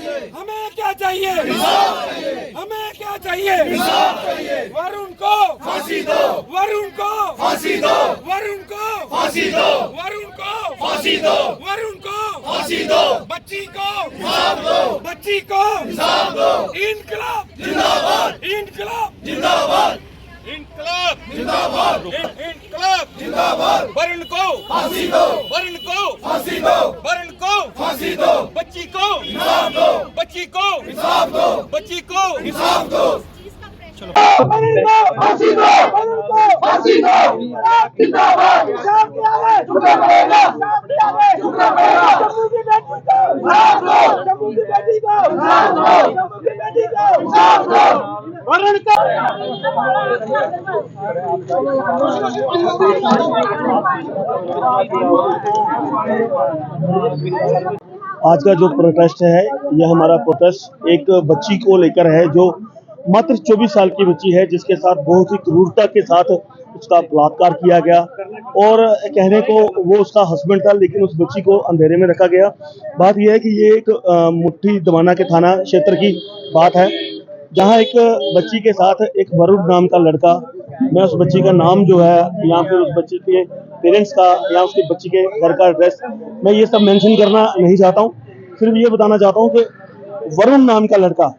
हमें क्या चाहिए? हमें क्या चाहिए? वरुण को फांसी दो, वरुण को फांसी दो, वरुण को फांसी दो, वरुण को फांसी दो, वरुण को फांसी दो, बच्ची को इंसाफ दो, बच्ची को इंसाफ दो। इनकलाब जिंदाबाद, इनकलाब जिंदाबाद, इनकलाब जिंदाबाद, इनकलाब जिंदाबाद। वरुण को फांसी दो, वरुण को फांसी दो, वरुण को फांसी दो, बच्ची को इंसाफ दो, बच्ची को इंसाफ दो, बच्ची को इंसाफ दो। चलो फांसी दो, फांसी दो, जिंदाबाद। झुकना पड़ेगा, झुकना पड़ेगा। जम्मू की बेटी को इंसाफ दो, जम्मू की बेटी को इंसाफ दो, जम्मू की बेटी को इंसाफ दो। वरुण को आज का जो प्रोटेस्ट है, यह हमारा प्रोटेस्ट एक बच्ची को लेकर है जो मात्र 24 साल की बच्ची है, जिसके साथ बहुत ही क्रूरता के साथ उसका बलात्कार किया गया। और कहने को वो उसका हस्बैंड था, लेकिन उस बच्ची को अंधेरे में रखा गया। बात यह है कि ये एक मुट्ठी दवाना के थाना क्षेत्र की बात है, जहां एक बच्ची के साथ एक वरुण नाम का लड़का, मैं उस बच्ची का नाम जो है या फिर उस बच्ची के पेरेंट्स का या उसके बच्ची के घर का एड्रेस मैं ये सब मेंशन करना नहीं चाहता हूँ। सिर्फ ये बताना चाहता हूँ कि वरुण नाम का लड़का,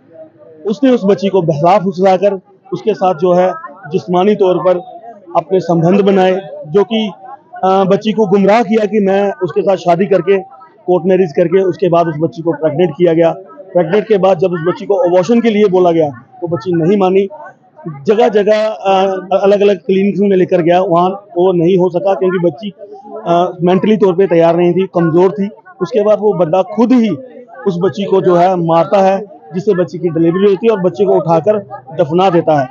उसने उस बच्ची को बहला फुसलाकर उसके साथ जो है जिस्मानी तौर पर अपने संबंध बनाए, जो कि बच्ची को गुमराह किया कि मैं उसके साथ शादी करके कोर्ट मैरिज करके उसके बाद उस बच्ची को प्रेग्नेंट किया गया। प्रेग्नेंट के बाद जब उस बच्ची को अबॉर्शन के लिए बोला गया, वो बच्ची नहीं मानी। जगह जगह अलग अलग क्लिनिक्स में लेकर गया, वहाँ वो नहीं हो सका क्योंकि बच्ची मेंटली तौर पे तैयार नहीं थी, कमज़ोर थी। उसके बाद वो बंदा खुद ही उस बच्ची को जो है मारता है, जिससे बच्ची की डिलीवरी होती है और बच्ची को उठाकर दफना देता है।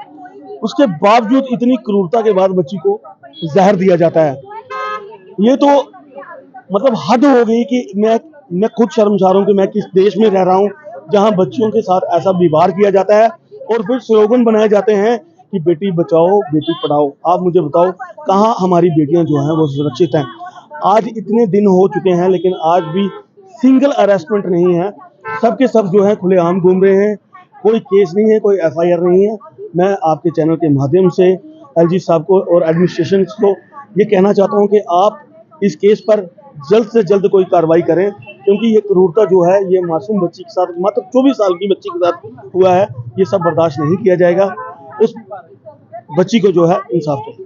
उसके बावजूद इतनी क्रूरता के बाद बच्ची को जहर दिया जाता है। ये तो मतलब हद हो गई कि मैं खुद शर्मसार हूँ कि मैं किस देश में रह रहा हूँ जहाँ बच्चियों के साथ ऐसा व्यवहार किया जाता है और फिर स्लोगन बनाए जाते हैं कि बेटी बचाओ बेटी पढ़ाओ। आप मुझे बताओ, कहाँ हमारी बेटियां जो हैं वो सुरक्षित हैं? आज इतने दिन हो चुके हैं, लेकिन आज भी सिंगल अरेस्टमेंट नहीं है। सब के सब जो है खुलेआम घूम रहे हैं, कोई केस नहीं है, कोई FIR नहीं है। मैं आपके चैनल के माध्यम से LG साहब को और एडमिनिस्ट्रेशन को ये कहना चाहता हूँ कि आप इस केस पर जल्द से जल्द कोई कार्रवाई करें, क्योंकि ये क्रूरता जो है ये मासूम बच्ची के साथ, मात्र 24 साल की बच्ची के साथ हुआ है। ये सब बर्दाश्त नहीं किया जाएगा। उस बच्ची को जो है इंसाफ चाहिए।